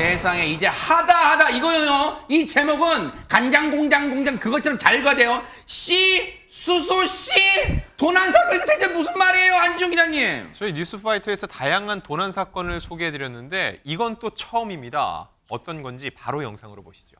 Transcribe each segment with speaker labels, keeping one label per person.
Speaker 1: 세상에 이제 하다 이거요. 이 제목은 간장공장 그것처럼 잘 가대요. 씨 수소 씨 도난 사건 이거 대체 무슨 말이에요, 안지용 기자님?
Speaker 2: 저희 뉴스파이터에서 다양한 도난 사건을 소개해드렸는데 이건 또 처음입니다. 어떤 건지 바로 영상으로 보시죠.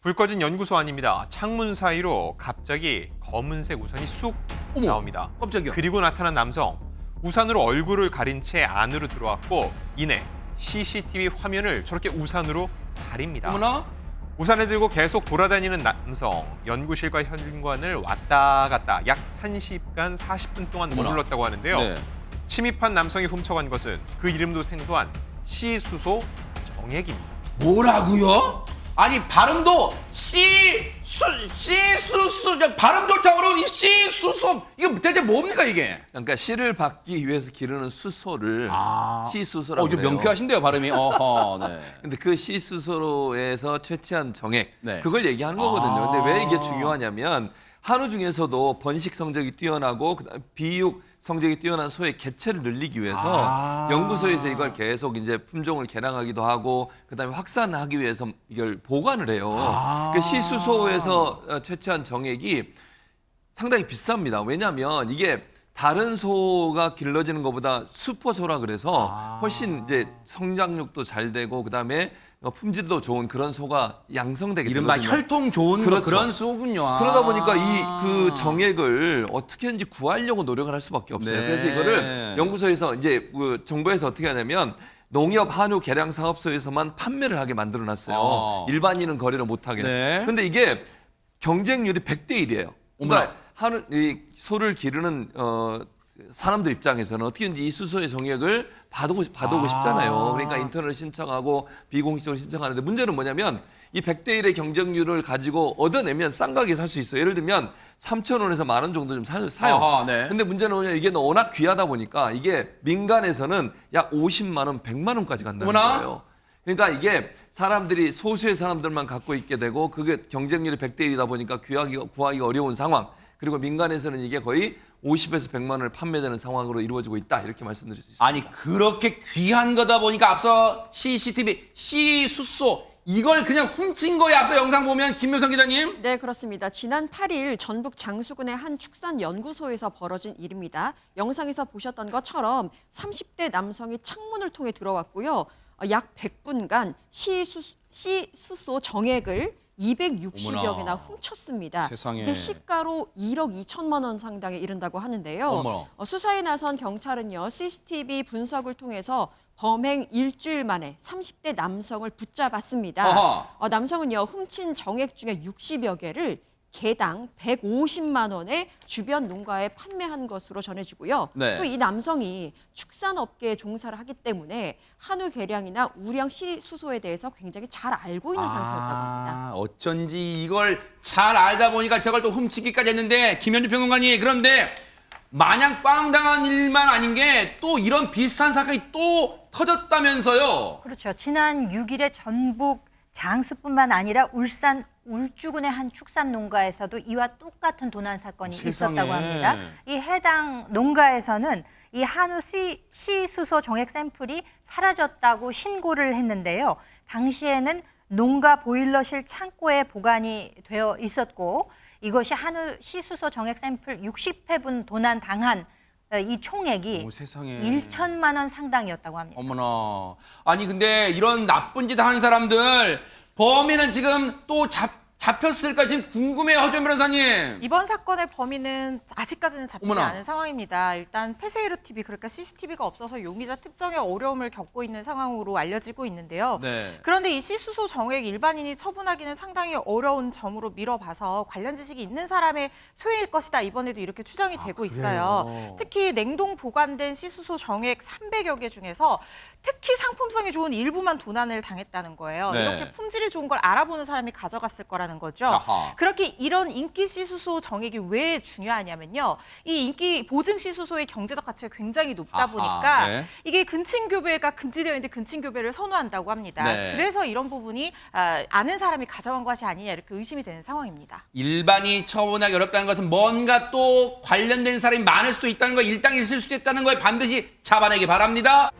Speaker 2: 불 꺼진 연구소 안입니다. 창문 사이로 갑자기 검은색 우산이 쑥
Speaker 1: 어머,
Speaker 2: 나옵니다.
Speaker 1: 깜짝이야.
Speaker 2: 그리고 나타난 남성. 우산으로 얼굴을 가린 채 안으로 들어왔고 이내 CCTV 화면을 저렇게 우산으로 가립니다.
Speaker 1: 어머나?
Speaker 2: 우산을 들고 계속 돌아다니는 남성. 연구실과 현관을 왔다 갔다 약 1시간 40분 동안
Speaker 1: 어머나.
Speaker 2: 머물렀다고 하는데요.
Speaker 1: 네.
Speaker 2: 침입한 남성이 훔쳐간 것은 그 이름도 생소한 C수소 정액입니다.
Speaker 1: 뭐라고요? 아니 발음도 발음조차 어려운 이 씨수소 이거 대체 뭡니까 이게?
Speaker 3: 그러니까 씨를 받기 위해서 기르는 수소를 씨수소라고
Speaker 1: 좀
Speaker 3: 해요.
Speaker 1: 명쾌하신데요 발음이. 어허, 네.
Speaker 3: 근데 그 씨수소에서 채취한 정액
Speaker 1: 네.
Speaker 3: 그걸 얘기하는 거거든요. 근데 왜 이게 중요하냐면 한우 중에서도 번식 성적이 뛰어나고 그다음 비육 성적이 뛰어난 소의 개체를 늘리기 위해서 연구소에서 이걸 계속 이제 품종을 개량하기도 하고 그다음에 확산하기 위해서 이걸 보관을 해요. 그 씨수소에서 채취한 정액이 상당히 비쌉니다. 왜냐하면 이게 다른 소가 길러지는 것보다 슈퍼소라 그래서 훨씬 이제 성장력도 잘 되고 그다음에 품질도 좋은 그런 소가 양성되게
Speaker 1: 이른바
Speaker 3: 되거든요.
Speaker 1: 혈통 좋은
Speaker 3: 그렇죠.
Speaker 1: 그런 소군요.
Speaker 3: 그러다 보니까 이 그 정액을 어떻게든지 구하려고 노력을 할 수밖에 없어요.
Speaker 1: 네.
Speaker 3: 그래서 이거를 연구소에서 이제 그 정부에서 어떻게 하냐면 농협 한우 개량 사업소에서만 판매를 하게 만들어 놨어요. 일반인은 거래를 못 하게.
Speaker 1: 네.
Speaker 3: 근데 이게 경쟁률이 100대 1이에요.
Speaker 1: 어머나.
Speaker 3: 그러니까 한우 이 소를 기르는 사람들 입장에서는 어떻게든지 이 수소의 정액을 받고 싶잖아요. 그러니까 인터넷 신청하고 비공식적으로 신청하는데 문제는 뭐냐면 이 100대 1의 경쟁률을 가지고 얻어내면 싼 가격에 살 수 있어요. 예를 들면 3,000원에서 10,000원 정도 좀 사요.
Speaker 1: 아하, 네.
Speaker 3: 근데 문제는 뭐냐면 이게 워낙 귀하다 보니까 이게 민간에서는 약 50만 원, 100만 원까지 간다는
Speaker 1: 어머나.
Speaker 3: 거예요. 그러니까 이게 사람들이 소수의 사람들만 갖고 있게 되고 그게 경쟁률이 100대 1이다 보니까 구하기가 어려운 상황. 그리고 민간에서는 이게 거의 50에서 100만 원을 판매되는 상황으로 이루어지고 있다. 이렇게 말씀드릴 수 있습니다.
Speaker 1: 아니 그렇게 귀한 거다 보니까 앞서 CCTV 씨수소 이걸 그냥 훔친 거예요. 앞서 영상 보면 김묘성 기자님.
Speaker 4: 네, 그렇습니다. 지난 8일 전북 장수군의 한 축산 연구소에서 벌어진 일입니다. 영상에서 보셨던 것처럼 30대 남성이 창문을 통해 들어왔고요. 약 100분간 씨수소 정액을 260여
Speaker 1: 어머나.
Speaker 4: 개나 훔쳤습니다.
Speaker 1: 세상에.
Speaker 4: 이게 시가로 1억 2천만 원 상당에 이른다고 하는데요.
Speaker 1: 어머나.
Speaker 4: 수사에 나선 경찰은요. CCTV 분석을 통해서 범행 일주일 만에 30대 남성을 붙잡았습니다.
Speaker 1: 아하.
Speaker 4: 남성은요. 훔친 정액 중에 60여 개를 개당 150만 원에 주변 농가에 판매한 것으로 전해지고요.
Speaker 1: 네.
Speaker 4: 또 이 남성이 축산업계에 종사를 하기 때문에 한우 개량이나 우량 씨수소에 대해서 굉장히 잘 알고 있는 상태였다고 합니다.
Speaker 1: 어쩐지 이걸 잘 알다 보니까 저걸 또 훔치기까지 했는데 김현주 평론가님 그런데 마냥 빵당한 일만 아닌 게 또 이런 비슷한 사건이 또 터졌다면서요.
Speaker 5: 그렇죠. 지난 6일에 전북 장수뿐만 아니라 울산 울주군의 한 축산 농가에서도 이와 똑같은 도난 사건이
Speaker 1: 세상에.
Speaker 5: 있었다고 합니다. 이 해당 농가에서는 이 한우 씨수소 정액 샘플이 사라졌다고 신고를 했는데요. 당시에는 농가 보일러실 창고에 보관이 되어 있었고 이것이 한우 씨수소 정액 샘플 60회분 도난 당한 이 총액이
Speaker 1: 세상에.
Speaker 5: 1천만 원 상당이었다고 합니다.
Speaker 1: 어머나. 아니 근데 이런 나쁜 짓 하는 사람들 범인은 지금 또 잡혔을까 지금 궁금해요, 허준 변호사님.
Speaker 6: 이번 사건의 범인은 아직까지는 잡히지
Speaker 1: 어머나.
Speaker 6: 않은 상황입니다. 일단 폐쇄이로 TV, 그러니까 CCTV가 없어서 용의자 특정에 어려움을 겪고 있는 상황으로 알려지고 있는데요.
Speaker 1: 네.
Speaker 6: 그런데 이 씨수소 정액 일반인이 처분하기는 상당히 어려운 점으로 미뤄봐서 관련 지식이 있는 사람의 소유일 것이다. 이번에도 이렇게 추정이 되고 있어요. 특히 냉동 보관된 씨수소 정액 300여 개 중에서 특히 상품성이 좋은 일부만 도난을 당했다는 거예요.
Speaker 1: 네.
Speaker 6: 이렇게 품질이 좋은 걸 알아보는 사람이 가져갔을 거라는 거죠.
Speaker 1: 아하.
Speaker 6: 그렇게 이런 인기 씨수소 정액이 왜 중요하냐면요. 이 인기 보증 씨수소의 경제적 가치가 굉장히 높다
Speaker 1: 아하,
Speaker 6: 보니까
Speaker 1: 네.
Speaker 6: 이게 근친교배가 금지되어 있는데 근친교배를 선호한다고 합니다.
Speaker 1: 네.
Speaker 6: 그래서 이런 부분이 아는 사람이 가져간 것이 아니냐 이렇게 의심이 되는 상황입니다.
Speaker 1: 일반이 처분하기 어렵다는 것은 뭔가 또 관련된 사람이 많을 수도 있다는 거, 일당이 있을 수도 있다는 거에 반드시 잡아내기 바랍니다.